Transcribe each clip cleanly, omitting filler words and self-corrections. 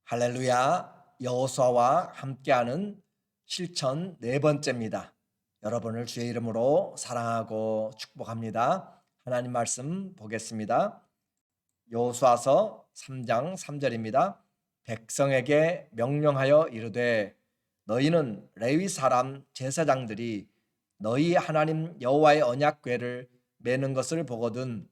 할렐루야, 여호수아와 함께하는 실천 네 번째입니다. 여러분을 주의 이름으로 사랑하고 축복합니다. 하나님 말씀 보겠습니다. 여호수아서 3장 3절입니다. 백성에게 명령하여 이르되 너희는 레위 사람 제사장들이 너희 하나님 여호와의 언약궤를 매는 것을 보거든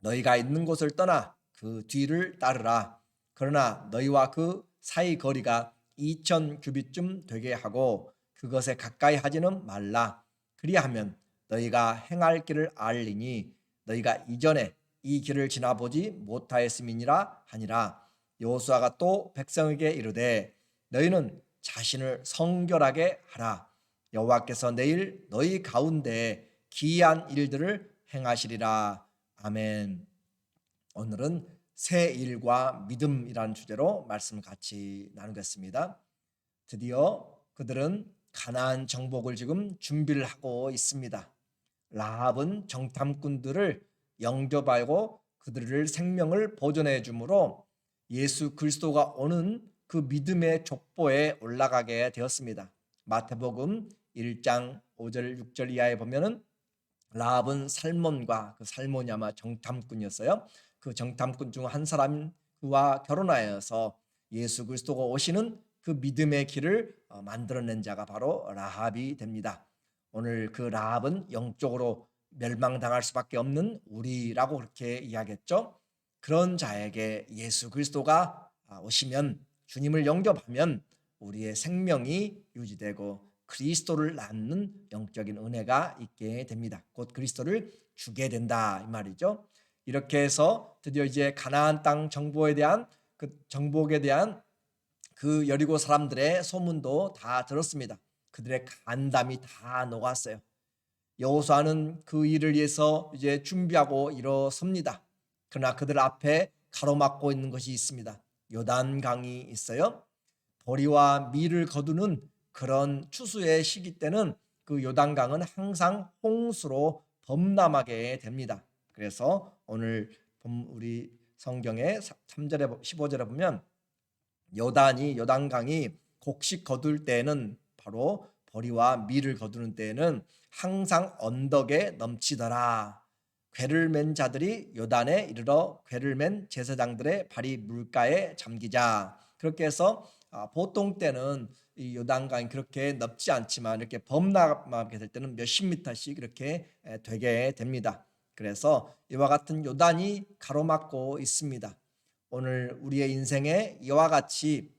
너희가 있는 곳을 떠나 그 뒤를 따르라. 그러나 너희와 그 사이 거리가 2천 규빗쯤 되게 하고 그것에 가까이 하지는 말라. 그리하면 너희가 행할 길을 알리니 너희가 이전에 이 길을 지나보지 못하였음이니라 하니라. 여호수아가 또 백성에게 이르되 너희는 자신을 성결하게 하라. 여호와께서 내일 너희 가운데 기이한 일들을 행하시리라. 아멘. 오늘은 새 일과 믿음이라는 주제로 말씀 같이 나누겠습니다. 드디어 그들은 가나안 정복을 지금 준비를 하고 있습니다. 라합은 정탐꾼들을 영접하고 그들을 생명을 보존해 주므로 예수 그리스도가 오는 그 믿음의 족보에 올라가게 되었습니다. 마태복음 1장 5절 6절 이하에 보면은 라합은 살몬과 그 살몬이 아마 정탐꾼이었어요. 그 정탐꾼 중 한 사람과 결혼하여서 예수 그리스도가 오시는 그 믿음의 길을 만들어낸 자가 바로 라합이 됩니다. 오늘 그 라합은 영적으로 멸망당할 수밖에 없는 우리라고 그렇게 이야기했죠. 그런 자에게 예수 그리스도가 오시면, 주님을 영접하면 우리의 생명이 유지되고 그리스도를 낳는 영적인 은혜가 있게 됩니다. 곧 그리스도를 주게 된다 이 말이죠. 이렇게 해서 드디어 이제 가나안 땅 정복에 대한 그 여리고 사람들의 소문도 다 들었습니다. 그들의 간담이 다 녹았어요. 여호수아는 그 일을 위해서 이제 준비하고 일어섭니다. 그러나 그들 앞에 가로막고 있는 것이 있습니다. 요단강이 있어요. 보리와 밀을 거두는 그런 추수의 시기 때는 그 요단강은 항상 홍수로 범람하게 됩니다. 그래서 오늘 우리 성경의 3절에 15절에 보면 요단강이 곡식 거둘 때에는, 바로 보리와 밀을 거두는 때에는 항상 언덕에 넘치더라. 궤를 맨 자들이 요단에 이르러 궤를 맨 제사장들의 발이 물가에 잠기자. 그렇게 해서 보통 때는 이 요단강이 그렇게 넓지 않지만 이렇게 범람하게 될 때는 몇십 미터씩 이렇게 되게 됩니다. 그래서 이와 같은 요단이 가로막고 있습니다. 오늘 우리의 인생에 이와 같이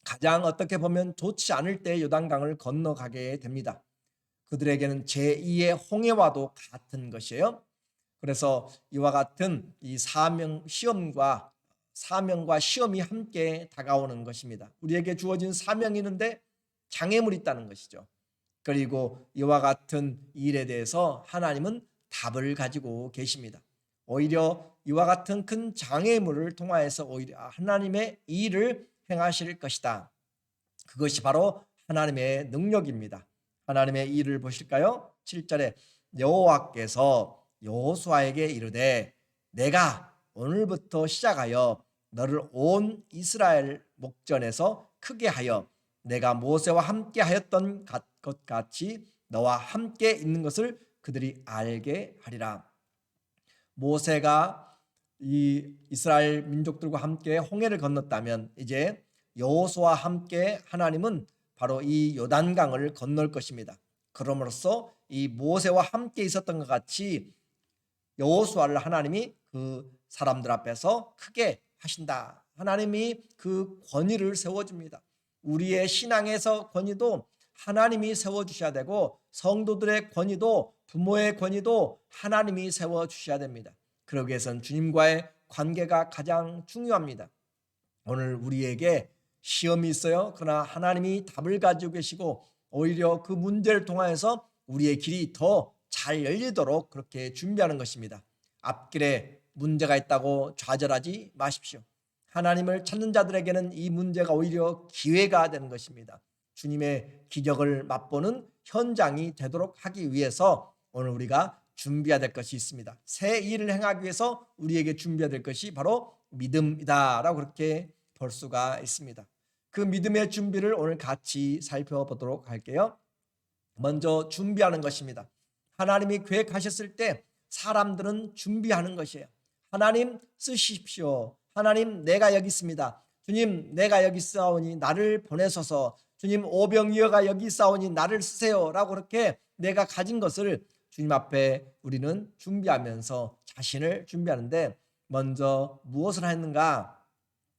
가장 어떻게 보면 좋지 않을 때 요단강을 건너가게 됩니다. 그들에게는 제2의 홍해와도 같은 것이에요. 그래서 이와 같은 이 사명과 시험이 함께 다가오는 것입니다. 우리에게 주어진 사명이 있는데 장애물이 있다는 것이죠. 그리고 이와 같은 일에 대해서 하나님은 답을 가지고 계십니다. 오히려 이와 같은 큰 장애물을 통하여서 오히려 하나님의 일을 행하실 것이다. 그것이 바로 하나님의 능력입니다. 하나님의 일을 보실까요? 7절에 여호와께서 여호수아에게 이르되 내가 오늘부터 시작하여 너를 온 이스라엘 목전에서 크게 하여 내가 모세와 함께 하였던 것 같이 너와 함께 있는 것을 그들이 알게 하리라. 모세가 이 이스라엘 민족들과 함께 홍해를 건넜다면 이제 여호수아와 함께 하나님은 바로 이 요단강을 건널 것입니다. 그럼으로써 이 모세와 함께 있었던 것 같이 여호수아를 하나님이 그 사람들 앞에서 크게 하신다. 하나님이 그 권위를 세워줍니다. 우리의 신앙에서 권위도 하나님이 세워주셔야 되고, 성도들의 권위도, 부모의 권위도 하나님이 세워주셔야 됩니다. 그러기 위해서는 주님과의 관계가 가장 중요합니다. 오늘 우리에게 시험이 있어요. 그러나 하나님이 답을 가지고 계시고 오히려 그 문제를 통하여서 우리의 길이 더 잘 열리도록 그렇게 준비하는 것입니다. 앞길에 문제가 있다고 좌절하지 마십시오. 하나님을 찾는 자들에게는 이 문제가 오히려 기회가 되는 것입니다. 주님의 기적을 맛보는 현장이 되도록 하기 위해서 오늘 우리가 준비해야 될 것이 있습니다. 새 일을 행하기 위해서 우리에게 준비해야 될 것이 바로 믿음이다라고 그렇게 볼 수가 있습니다. 그 믿음의 준비를 오늘 같이 살펴보도록 할게요. 먼저 준비하는 것입니다. 하나님이 계획하셨을 때 사람들은 준비하는 것이에요. 하나님 쓰십시오. 하나님 내가 여기 있습니다. 주님 내가 여기 있사오니 나를 보내소서. 주님 오병이어가 여기 있사오니 나를 쓰세요 라고 그렇게 내가 가진 것을 주님 앞에 우리는 준비하면서 자신을 준비하는데 먼저 무엇을 했는가?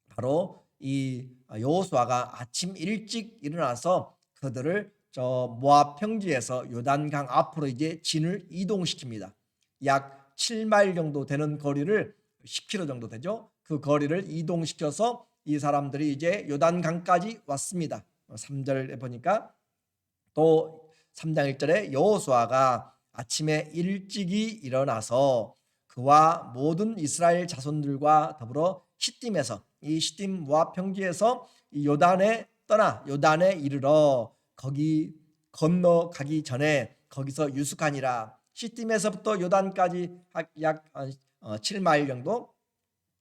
바로 이 여호수아가 아침 일찍 일어나서 그들을 저 모압 평지에서 요단강 앞으로 이제 진을 이동시킵니다. 약 7마일 정도 되는 거리를 10km 정도 되죠. 그 거리를 이동시켜서 이 사람들이 이제 요단강까지 왔습니다. 3절에 보니까 또 3장 1절에 여호수아가 아침에 일찍이 일어나서 그와 모든 이스라엘 자손들과 더불어 시딤에서 이 시딤 모압 평지에서 이 요단에 이르러 거기 건너가기 전에 거기서 유숙하니라. 시딤에서부터 요단까지 약 7마일 정도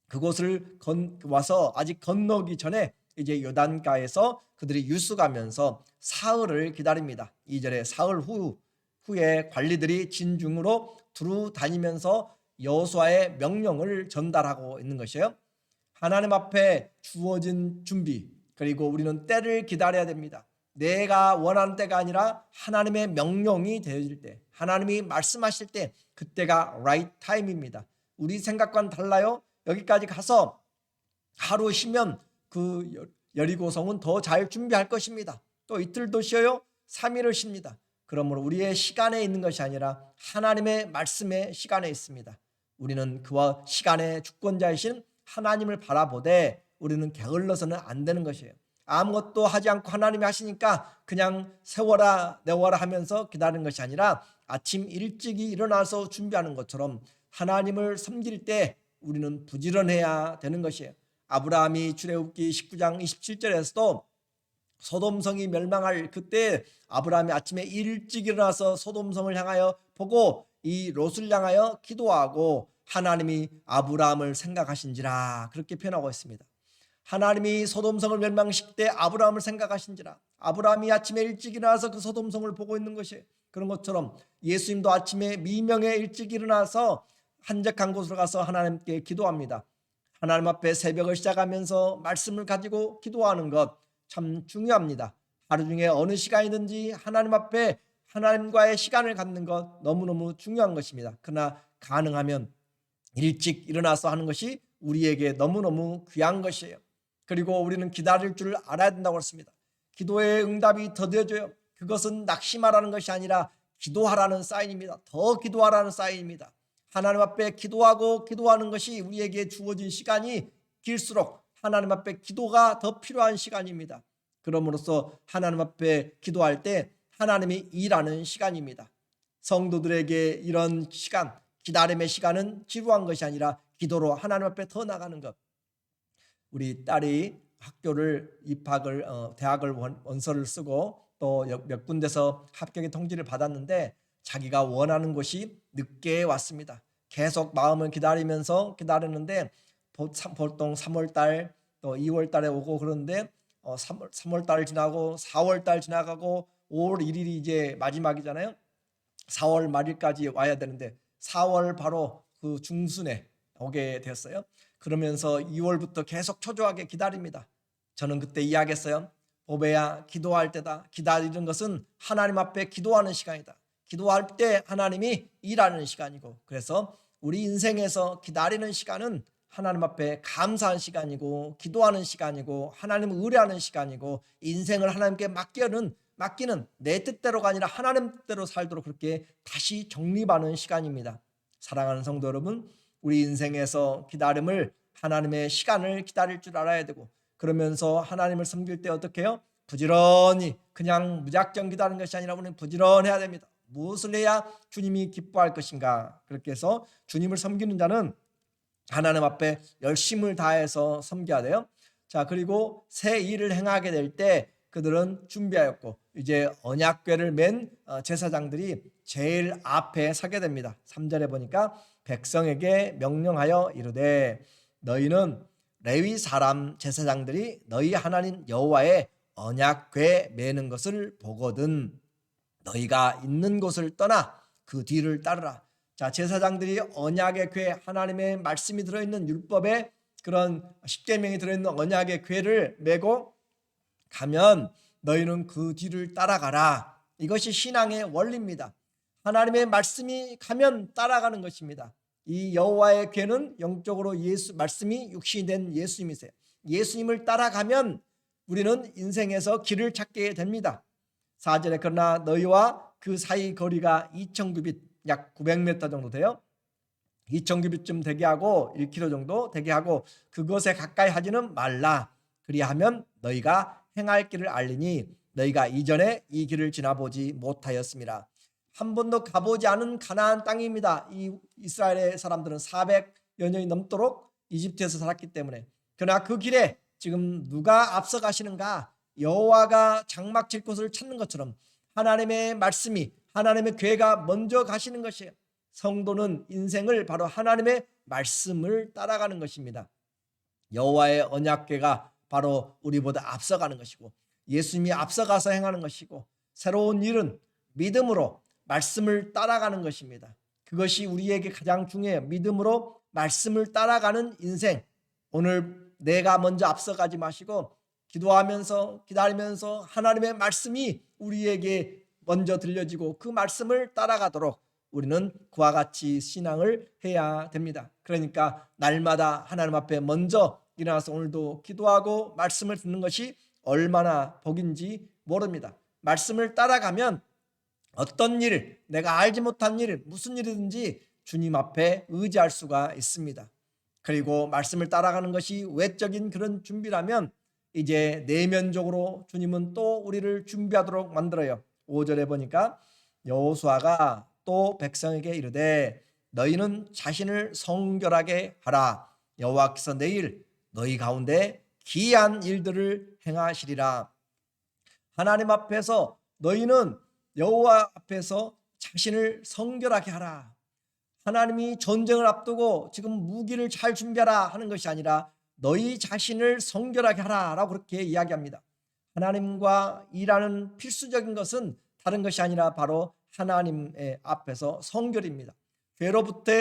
그곳을 와서 아직 건너기 전에 이제 요단가에서 그들이 유숙하면서 사흘을 기다립니다. 2절에 사흘 후에 관리들이 진중으로 두루 다니면서 여호수아의 명령을 전달하고 있는 것이에요. 하나님 앞에 주어진 준비, 그리고 우리는 때를 기다려야 됩니다. 내가 원하는 때가 아니라 하나님의 명령이 되어질 때, 하나님이 말씀하실 때 그때가 right time입니다. 우리 생각과는 달라요. 여기까지 가서 하루 쉬면 그 여리고성은 더 잘 준비할 것입니다. 또 이틀도 쉬어요. 3일을 쉽니다. 그러므로 우리의 시간에 있는 것이 아니라 하나님의 말씀의 시간에 있습니다. 우리는 그와 시간의 주권자이신 하나님을 바라보되 우리는 게을러서는 안 되는 것이에요. 아무것도 하지 않고 하나님이 하시니까 그냥 세워라 내워라 하면서 기다리는 것이 아니라 아침 일찍이 일어나서 준비하는 것처럼 하나님을 섬길 때 우리는 부지런해야 되는 것이에요. 아브라함이 출애굽기 19장 27절에서도 소돔성이 멸망할 그때 아브라함이 아침에 일찍 일어나서 소돔성을 향하여 보고 이 롯을 향하여 기도하고 하나님이 아브라함을 생각하신지라 그렇게 표현하고 있습니다. 하나님이 소돔성을 멸망시킬 때 아브라함을 생각하신지라. 아브라함이 아침에 일찍 일어나서 그 소돔성을 보고 있는 것이 그런 것처럼 예수님도 아침에 미명에 일찍 일어나서 한적한 곳으로 가서 하나님께 기도합니다. 하나님 앞에 새벽을 시작하면서 말씀을 가지고 기도하는 것 참 중요합니다. 하루 중에 어느 시간이든지 하나님 앞에 하나님과의 시간을 갖는 것 너무너무 중요한 것입니다. 그러나 가능하면 일찍 일어나서 하는 것이 우리에게 너무너무 귀한 것이에요. 그리고 우리는 기다릴 줄 알아야 된다고 했습니다. 기도의 응답이 더뎌져요. 그것은 낙심하라는 것이 아니라 기도하라는 사인입니다. 더 기도하라는 사인입니다. 하나님 앞에 기도하는 것이 우리에게 주어진 시간이 길수록 하나님 앞에 기도가 더 필요한 시간입니다. 그럼으로써 하나님 앞에 기도할 때 하나님이 일하는 시간입니다. 성도들에게 이런 시간, 기다림의 시간은 지루한 것이 아니라 기도로 하나님 앞에 더 나가는 것. 우리 딸이 학교를 입학을 대학을 원서를 쓰고 또 몇 군데서 합격의 통지를 받았는데 자기가 원하는 곳이 늦게 왔습니다. 계속 마음을 기다리는데 보통 3월 달 또 2월 달에 오고 그러는데 3월 달 지나고 4월 달 지나가고 5월 1일이 이제 마지막이잖아요. 4월 말일까지 와야 되는데 4월 바로 그 중순에 오게 됐어요. 그러면서 2월부터 계속 초조하게 기다립니다. 저는 그때 이야기했어요. 보배야, 기도할 때다. 기다리는 것은 하나님 앞에 기도하는 시간이다. 기도할 때 하나님이 일하는 시간이고, 그래서 우리 인생에서 기다리는 시간은 하나님 앞에 감사한 시간이고 기도하는 시간이고 하나님을 의뢰하는 시간이고 인생을 하나님께 맡기는 내 뜻대로가 아니라 하나님 뜻대로 살도록 그렇게 다시 정립하는 시간입니다. 사랑하는 성도 여러분, 우리 인생에서 기다림을 하나님의 시간을 기다릴 줄 알아야 되고, 그러면서 하나님을 섬길 때 어떻게 해요? 부지런히 그냥 무작정 기다리는 것이 아니라 우리는 부지런해야 됩니다. 무엇을 해야 주님이 기뻐할 것인가? 그렇게 해서 주님을 섬기는 자는 하나님 앞에 열심을 다해서 섬겨야 돼요. 자, 그리고 새 일을 행하게 될 때 그들은 준비하였고 이제 언약궤를 맨 제사장들이 제일 앞에 서게 됩니다. 3절에 보니까 백성에게 명령하여 이르되 너희는 레위 사람 제사장들이 너희 하나님 여호와의 언약궤 매는 것을 보거든 너희가 있는 곳을 떠나 그 뒤를 따르라. 자, 제사장들이 언약의 궤, 하나님의 말씀이 들어있는 율법의 그런 십계명이 들어있는 언약의 궤를 메고 가면 너희는 그 뒤를 따라가라. 이것이 신앙의 원리입니다. 하나님의 말씀이 가면 따라가는 것입니다. 이 여호와의 궤는 영적으로 예수 말씀이 육신이 된 예수님이세요. 예수님을 따라가면 우리는 인생에서 길을 찾게 됩니다. 4절에 그러나 너희와 그 사이 거리가 2,000규빗 약 900m 정도 돼요. 2,000규빗쯤 되게 하고 1km 정도 되게 하고 그것에 가까이 하지는 말라. 그리하면 너희가 행할 길을 알리니 너희가 이전에 이 길을 지나보지 못하였습니다. 한 번도 가보지 않은 가나안 땅입니다. 이 이스라엘의 사람들은 400여 년이 넘도록 이집트에서 살았기 때문에. 그러나 그 길에 지금 누가 앞서 가시는가? 여호와가 장막 칠 곳을 찾는 것처럼 하나님의 말씀이 하나님의 궤가 먼저 가시는 것이에요. 성도는 인생을 바로 하나님의 말씀을 따라가는 것입니다. 여호와의 언약궤가 바로 우리보다 앞서가는 것이고 예수님이 앞서가서 행하는 것이고 새로운 일은 믿음으로 말씀을 따라가는 것입니다. 그것이 우리에게 가장 중요해요. 믿음으로 말씀을 따라가는 인생. 오늘 내가 먼저 앞서가지 마시고 기도하면서 기다리면서 하나님의 말씀이 우리에게 먼저 들려지고 그 말씀을 따라가도록 우리는 그와 같이 신앙을 해야 됩니다. 그러니까 날마다 하나님 앞에 먼저 일어나서 오늘도 기도하고 말씀을 듣는 것이 얼마나 복인지 모릅니다. 말씀을 따라가면 어떤 일, 내가 알지 못한 일, 무슨 일이든지 주님 앞에 의지할 수가 있습니다. 그리고 말씀을 따라가는 것이 외적인 그런 준비라면 이제 내면적으로 주님은 또 우리를 준비하도록 만들어요. 5절에 보니까 여호수아가 또 백성에게 이르되 너희는 자신을 성결하게 하라. 여호와께서 내일 너희 가운데 기이한 일들을 행하시리라. 하나님 앞에서 너희는 여호와 앞에서 자신을 성결하게 하라. 하나님이 전쟁을 앞두고 지금 무기를 잘 준비하라 하는 것이 아니라 너희 자신을 성결하게 하라라고 그렇게 이야기합니다. 하나님과 일하는 필수적인 것은 다른 것이 아니라 바로 하나님의 앞에서 성결입니다. 죄로부터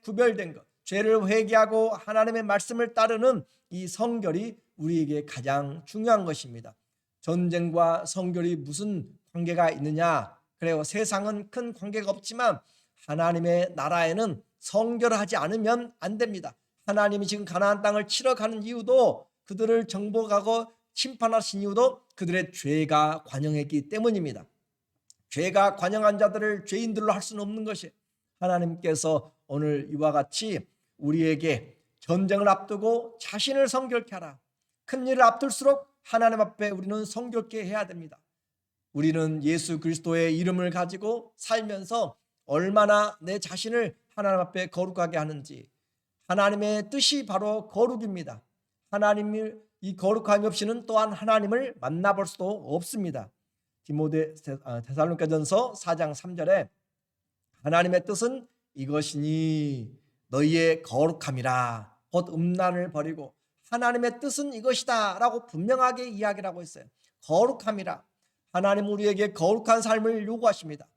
구별된 것, 죄를 회개하고 하나님의 말씀을 따르는 이 성결이 우리에게 가장 중요한 것입니다. 전쟁과 성결이 무슨 관계가 있느냐? 그래요. 세상은 큰 관계가 없지만 하나님의 나라에는 성결하지 않으면 안 됩니다. 하나님이 지금 가나안 땅을 치러 가는 이유도 그들을 정복하고 심판하신 이유도 그들의 죄가 관영했기 때문입니다. 죄가 관영한 자들을 죄인들로 할 수는 없는 것이 하나님께서 오늘 이와 같이 우리에게 전쟁을 앞두고 자신을 성결케 하라. 큰 일을 앞둘수록 하나님 앞에 우리는 성결케 해야 됩니다. 우리는 예수 그리스도의 이름을 가지고 살면서 얼마나 내 자신을 하나님 앞에 거룩하게 하는지 하나님의 뜻이 바로 거룩입니다. 하나님이 이 거룩함이 없이는 또한 하나님을 만나볼 수도 없습니다. 데살로니가전서 4장 3절에 하나님의 뜻은 이것이니 너희의 거룩함이라 곧 음란을 버리고 하나님의 뜻은 이것이다 라고 분명하게 이야기를 하고 있어요. 거룩함이라. 하나님 우리에게 거룩한 삶을 요구하십니다.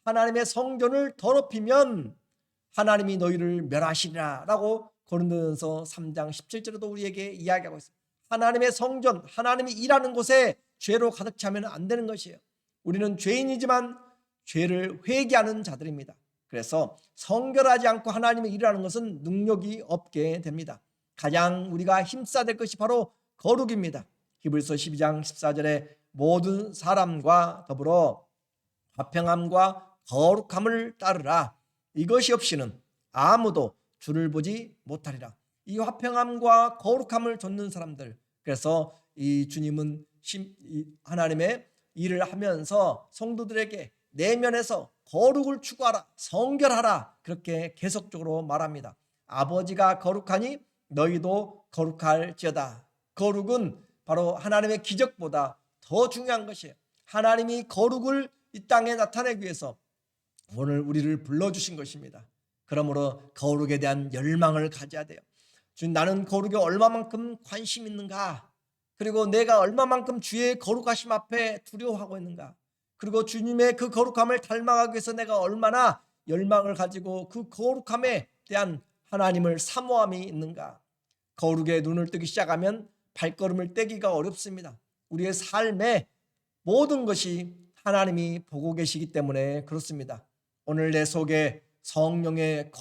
하나님의 성전을 더럽히면 하나님이 너희를 멸하시리라 라고 고린도전서 3장 17절에도 우리에게 이야기하고 있습니다. 하나님의 성전, 하나님이 일하는 곳에 죄로 가득 차면 안 되는 것이에요. 우리는 죄인이지만 죄를 회개하는 자들입니다. 그래서 성결하지 않고 하나님의 일하는 것은 능력이 없게 됩니다. 가장 우리가 힘써야 될 것이 바로 거룩입니다. 히브리서 12장 14절에 모든 사람과 더불어 화평함과 거룩함을 따르라. 이것이 없이는 아무도 주를 보지 못하리라. 이 화평함과 거룩함을 좇는 사람들. 그래서 이 주님은 하나님의 일을 하면서 성도들에게 내면에서 거룩을 추구하라, 성결하라 그렇게 계속적으로 말합니다. 아버지가 거룩하니 너희도 거룩할지어다. 거룩은 바로 하나님의 기적보다 더 중요한 것이에요. 하나님이 거룩을 이 땅에 나타내기 위해서 오늘 우리를 불러주신 것입니다. 그러므로 거룩에 대한 열망을 가져야 돼요. 주님, 나는 거룩에 얼마만큼 관심 있는가? 그리고 내가 얼마만큼 주의 거룩하심 앞에 두려워하고 있는가? 그리고 주님의 그 거룩함을 닮아가기 위해서 내가 얼마나 열망을 가지고 그 거룩함에 대한 하나님을 사모함이 있는가? 거룩에 눈을 뜨기 시작하면 발걸음을 떼기가 어렵습니다. 우리의 삶의 모든 것이 하나님이 보고 계시기 때문에 그렇습니다. 오늘 내 속에 성령의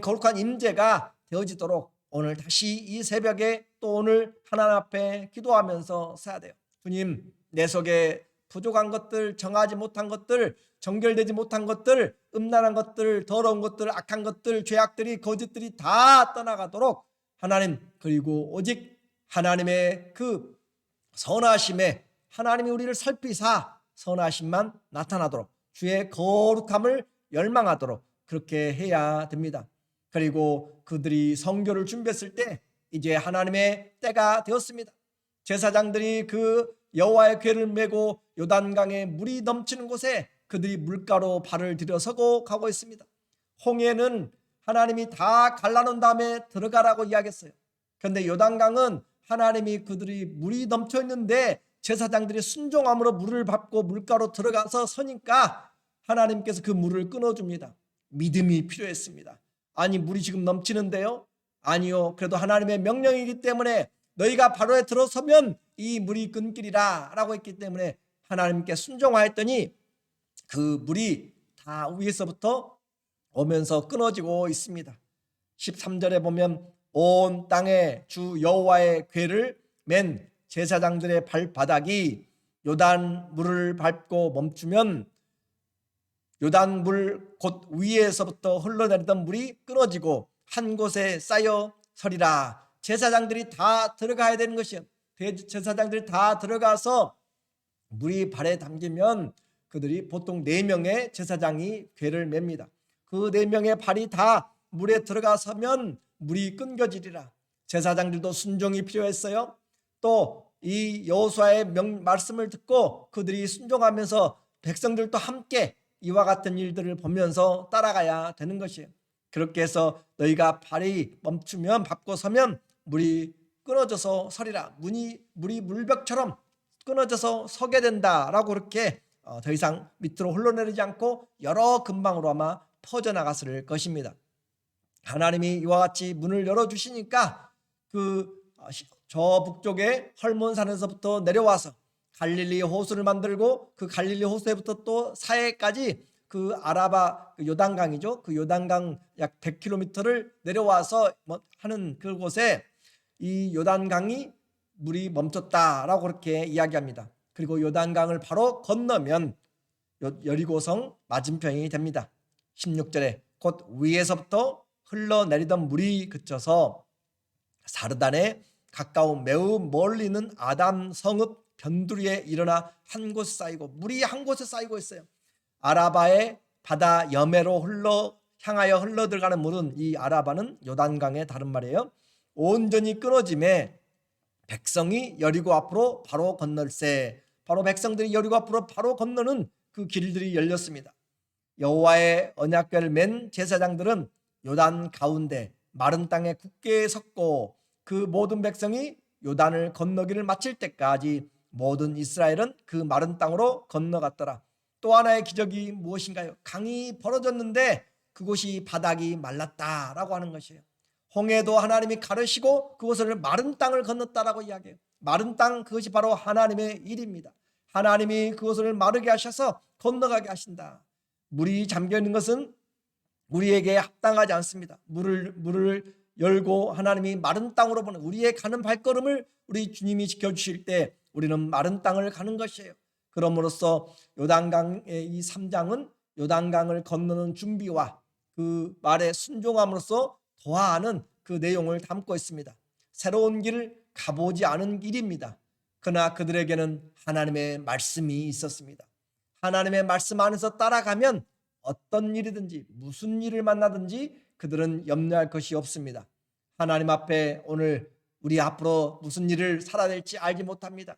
거룩한 임재가 되어지도록 오늘 다시 이 새벽에 또 오늘 하나님 앞에 기도하면서 서야 돼요. 주님, 내 속에 부족한 것들, 정하지 못한 것들, 정결되지 못한 것들, 음란한 것들, 더러운 것들, 악한 것들, 죄악들이, 거짓들이 다 떠나가도록 하나님, 그리고 오직 하나님의 그 선하심에 하나님이 우리를 살피사 선하심만 나타나도록 주의 거룩함을 열망하도록 그렇게 해야 됩니다. 그리고 그들이 성교를 준비했을 때 이제 하나님의 때가 되었습니다. 제사장들이 그 여호와의 궤를 메고 요단강에 물이 넘치는 곳에 그들이 물가로 발을 들여서고 가고 있습니다. 홍해는 하나님이 다 갈라놓은 다음에 들어가라고 이야기했어요. 그런데 요단강은 하나님이 그들이 물이 넘쳐 있는데 제사장들이 순종함으로 물을 밟고 물가로 들어가서 서니까 하나님께서 그 물을 끊어줍니다. 믿음이 필요했습니다. 아니, 물이 지금 넘치는데요? 아니요, 그래도 하나님의 명령이기 때문에 너희가 바로에 들어서면 이 물이 끊기리라 라고 했기 때문에 하나님께 순종하였더니 그 물이 다 위에서부터 오면서 끊어지고 있습니다. 13절에 보면 온 땅에 주 여호와의 궤를 맨 제사장들의 발바닥이 요단 물을 밟고 멈추면 요단 물 곧 위에서부터 흘러내리던 물이 끊어지고 한 곳에 쌓여 서리라. 제사장들이 다 들어가야 되는 것이요. 제사장들이 다 들어가서 물이 발에 담기면 그들이 보통 4명의 제사장이 궤를 맵니다. 그 4명의 발이 다 물에 들어가서면 물이 끊겨지리라. 제사장들도 순종이 필요했어요. 또 이 여호수아의 말씀을 듣고 그들이 순종하면서 백성들도 함께 이와 같은 일들을 보면서 따라가야 되는 것이에요. 그렇게 해서 너희가 발이 멈추면 밟고 서면 물이 끊어져서 서리라. 물이 물벽처럼 끊어져서 서게 된다라고 그렇게 더 이상 밑으로 흘러내리지 않고 여러 근방으로 아마 퍼져나갔을 것입니다. 하나님이 이와 같이 문을 열어주시니까 저 북쪽의 헐몬산에서부터 내려와서 갈릴리 호수를 만들고 그 갈릴리 호수에부터 또 사해까지 그 아라바 요단강이죠. 그 요단강 약 100km를 내려와서 하는 그곳에 이 요단강이 물이 멈췄다라고 그렇게 이야기합니다. 그리고 요단강을 바로 건너면 여리고성 맞은편이 됩니다. 16절에 곧 위에서부터 흘러내리던 물이 그쳐서 사르단에 가까운 매우 멀리 있는 아담 성읍 변두리에 일어나 한 곳에 쌓이고 물이 한 곳에 쌓이고 있어요. 아라바의 바다 여매로 향하여 흘러 들어가는 물은 이 아라바는 요단강의 다른 말이에요. 온전히 끊어짐에 백성이 여리고 앞으로 바로 건널세. 바로 백성들이 여리고 앞으로 바로 건너는 그 길들이 열렸습니다. 여호와의 언약궤를 맨 제사장들은 요단 가운데 마른 땅에 굳게 섰고 그 모든 백성이 요단을 건너기를 마칠 때까지 모든 이스라엘은 그 마른 땅으로 건너갔더라. 또 하나의 기적이 무엇인가요? 강이 벌어졌는데 그곳이 바닥이 말랐다라고 하는 것이에요. 홍해도 하나님이 가르시고 그곳을 마른 땅을 건넜다라고 이야기해요. 마른 땅, 그것이 바로 하나님의 일입니다. 하나님이 그곳을 마르게 하셔서 건너가게 하신다. 물이 잠겨있는 것은 우리에게 합당하지 않습니다. 물을 열고 하나님이 마른 땅으로 보는 우리의 가는 발걸음을 우리 주님이 지켜주실 때 우리는 마른 땅을 가는 것이에요. 그럼으로써 요단강의 이 3장은 요단강을 건너는 준비와 그 말에 순종함으로써 도하하는 그 내용을 담고 있습니다. 새로운 길을 가보지 않은 길입니다. 그러나 그들에게는 하나님의 말씀이 있었습니다. 하나님의 말씀 안에서 따라가면 어떤 일이든지 무슨 일을 만나든지 그들은 염려할 것이 없습니다. 하나님 앞에 오늘 우리 앞으로 무슨 일을 살아야 될지 알지 못합니다.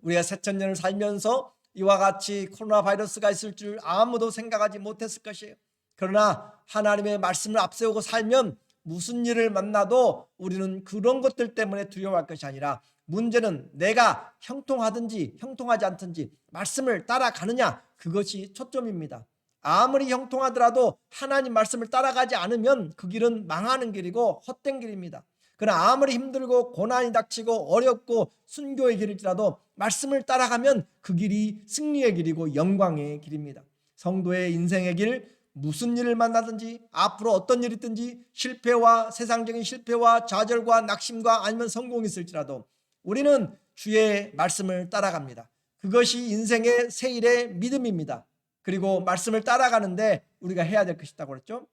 우리가 새천년을 살면서 이와 같이 코로나 바이러스가 있을 줄 아무도 생각하지 못했을 것이에요. 그러나 하나님의 말씀을 앞세우고 살면 무슨 일을 만나도 우리는 그런 것들 때문에 두려워할 것이 아니라 문제는 내가 형통하든지 형통하지 않든지 말씀을 따라가느냐, 그것이 초점입니다. 아무리 형통하더라도 하나님 말씀을 따라가지 않으면 그 길은 망하는 길이고 헛된 길입니다. 그러나 아무리 힘들고 고난이 닥치고 어렵고 순교의 길일지라도 말씀을 따라가면 그 길이 승리의 길이고 영광의 길입니다. 성도의 인생의 길, 무슨 일을 만나든지 앞으로 어떤 일이 있든지 실패와 세상적인 실패와 좌절과 낙심과 아니면 성공이 있을지라도 우리는 주의 말씀을 따라갑니다. 그것이 인생의 세일의 믿음입니다. 그리고 말씀을 따라가는데 우리가 해야 될 것이 있다고 그랬죠.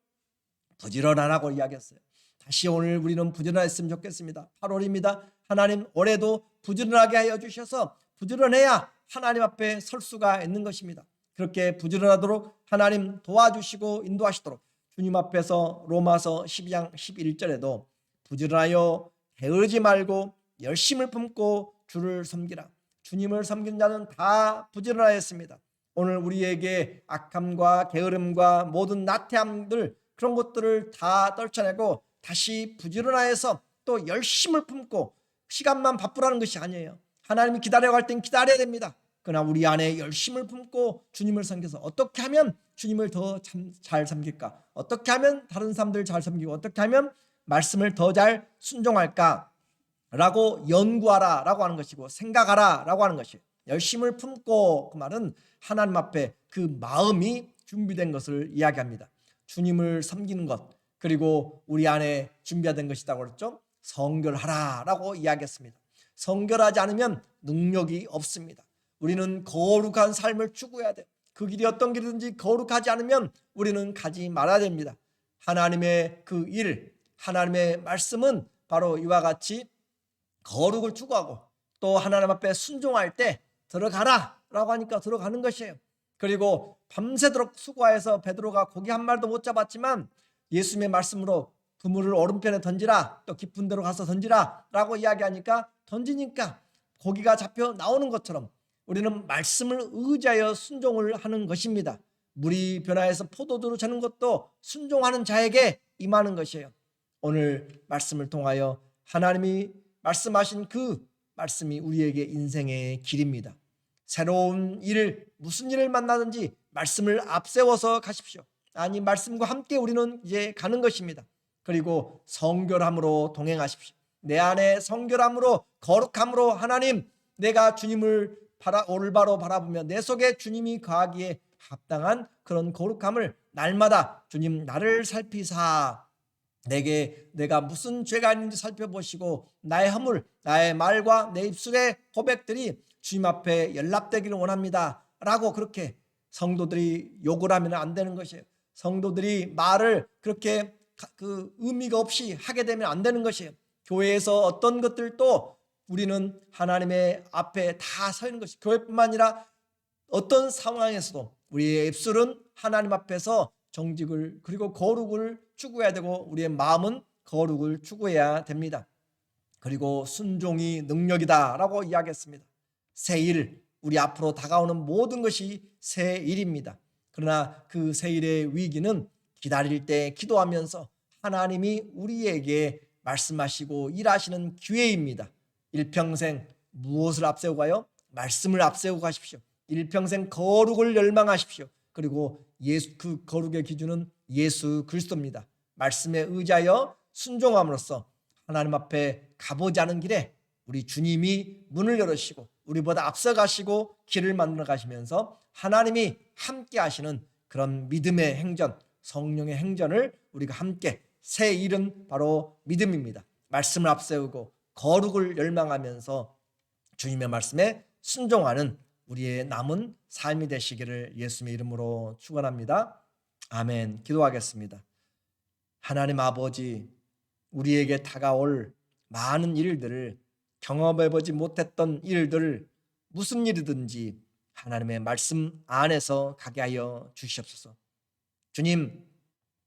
부지런하라고 이야기했어요. 다시 오늘 우리는 부지런했으면 좋겠습니다. 8월입니다. 하나님 올해도 부지런하게 하여 주셔서 부지런해야 하나님 앞에 설 수가 있는 것입니다. 그렇게 부지런하도록 하나님 도와주시고 인도하시도록 주님 앞에서 로마서 12장 11절에도 부지런하여 게으르지 말고 열심을 품고 주를 섬기라. 주님을 섬기는 자는 다 부지런하였습니다. 오늘 우리에게 악함과 게으름과 모든 나태함들, 그런 것들을 다 떨쳐내고 다시 부지런하여서 또 열심을 품고, 시간만 바쁘라는 것이 아니에요. 하나님이 기다려갈 땐 기다려야 됩니다. 그러나 우리 안에 열심을 품고 주님을 섬겨서 어떻게 하면 주님을 더 잘 섬길까, 어떻게 하면 다른 사람들 잘 섬기고 어떻게 하면 말씀을 더 잘 순종할까 라고 연구하라 라고 하는 것이고, 생각하라 라고 하는 것이에요. 열심을 품고, 그 말은 하나님 앞에 그 마음이 준비된 것을 이야기합니다. 주님을 섬기는 것, 그리고 우리 안에 준비된 것이라고 그랬죠. 성결하라 라고 이야기했습니다. 성결하지 않으면 능력이 없습니다. 우리는 거룩한 삶을 추구해야 돼요. 그 길이 어떤 길이든지 거룩하지 않으면 우리는 가지 말아야 됩니다. 하나님의 그 일, 하나님의 말씀은 바로 이와 같이 거룩을 추구하고 또 하나님 앞에 순종할 때 들어가라 라고 하니까 들어가는 것이에요. 그리고 밤새도록 수고해서 베드로가 고기 한 마리도 못 잡았지만 예수님의 말씀으로 그물을 오른편에 던지라, 또 깊은 데로 가서 던지라 라고 이야기하니까 던지니까 고기가 잡혀 나오는 것처럼 우리는 말씀을 의지하여 순종을 하는 것입니다. 물이 변화해서 포도주로 되는 것도 순종하는 자에게 임하는 것이에요. 오늘 말씀을 통하여 하나님이 말씀하신 그 말씀이 우리에게 인생의 길입니다. 새로운 일, 무슨 일을 만나든지 말씀을 앞세워서 가십시오. 아니, 말씀과 함께 우리는 이제 가는 것입니다. 그리고 성결함으로 동행하십시오. 내 안에 성결함으로, 거룩함으로, 하나님, 내가 주님을 올바로 바라보며 내 속에 주님이 거하기에 합당한 그런 거룩함을 날마다 주님 나를 살피사 내가 무슨 죄가 있는지 살펴보시고 나의 허물, 나의 말과 내 입술의 고백들이 주님 앞에 연락되기를 원합니다 라고, 그렇게 성도들이 욕을 하면 안 되는 것이에요. 성도들이 말을 그렇게 그 의미가 없이 하게 되면 안 되는 것이에요. 교회에서 어떤 것들도 우리는 하나님의 앞에 다 서 있는 것이, 교회뿐만 아니라 어떤 상황에서도 우리의 입술은 하나님 앞에서 정직을, 그리고 거룩을 추구해야 되고 우리의 마음은 거룩을 추구해야 됩니다. 그리고 순종이 능력이다 라고 이야기했습니다. 새 일, 우리 앞으로 다가오는 모든 것이 새 일입니다. 그러나 그 새 일의 위기는 기다릴 때 기도하면서 하나님이 우리에게 말씀하시고 일하시는 기회입니다. 일평생 무엇을 앞세우고 가요? 말씀을 앞세우고 가십시오. 일평생 거룩을 열망하십시오. 그리고 그 거룩의 기준은 예수 그리스도입니다. 말씀에 의지하여 순종함으로써 하나님 앞에 가보지 않은 길에 우리 주님이 문을 열으시고 우리보다 앞서가시고 길을 만들어 가시면서 하나님이 함께 하시는 그런 믿음의 행전, 성령의 행전을 우리가 함께, 새 일은 바로 믿음입니다. 말씀을 앞세우고 거룩을 열망하면서 주님의 말씀에 순종하는 우리의 남은 삶이 되시기를 예수님의 이름으로 축원합니다. 아멘. 기도하겠습니다. 하나님 아버지, 우리에게 다가올 많은 일들을, 경험해보지 못했던 일들, 무슨 일이든지 하나님의 말씀 안에서 가게 하여 주시옵소서. 주님,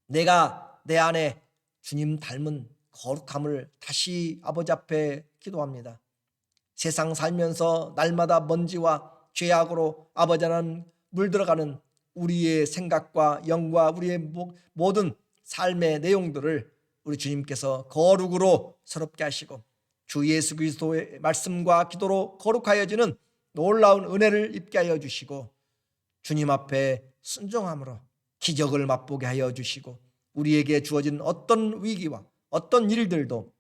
내가 내 안에 주님 닮은 거룩함을 다시 아버지 앞에 기도합니다. 세상 살면서 날마다 먼지와 죄악으로 아버지 하나님 물들어가는 우리의 생각과 영과 우리의 모든 삶의 내용들을 우리 주님께서 거룩으로 서럽게 하시고 주 예수 그리스도의 말씀과 기도로 거룩하여지는 놀라운 은혜를 입게 하여 주시고 주님 앞에 순종함으로 기적을 맛보게 하여 주시고 우리에게 주어진 어떤 위기와 어떤 일들도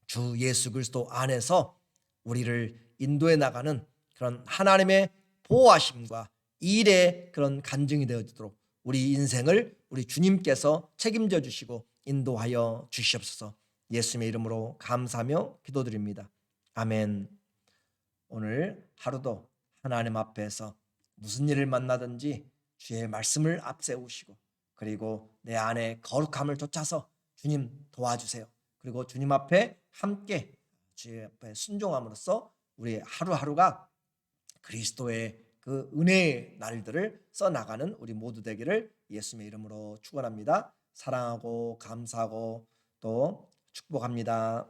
주 예수 그리스도 안에서 우리를 인도해 나가는 그런 하나님의 보호하심과 일의 그런 간증이 되어지도록 우리 인생을 우리 주님께서 책임져 주시고 인도하여 주시옵소서. 예수님의 이름으로 감사하며 기도드립니다. 아멘. 오늘 하루도 하나님 앞에서 무슨 일을 만나든지 주의 말씀을 앞세우시고 그리고 내 안에 거룩함을 쫓아서 주님 도와주세요. 그리고 주님 앞에 함께 주의 앞에 순종함으로써 우리 하루하루가 그리스도의 그 은혜의 날들을 써나가는 우리 모두 되기를 예수님의 이름으로 축원합니다. 사랑하고 감사하고 또 축복합니다.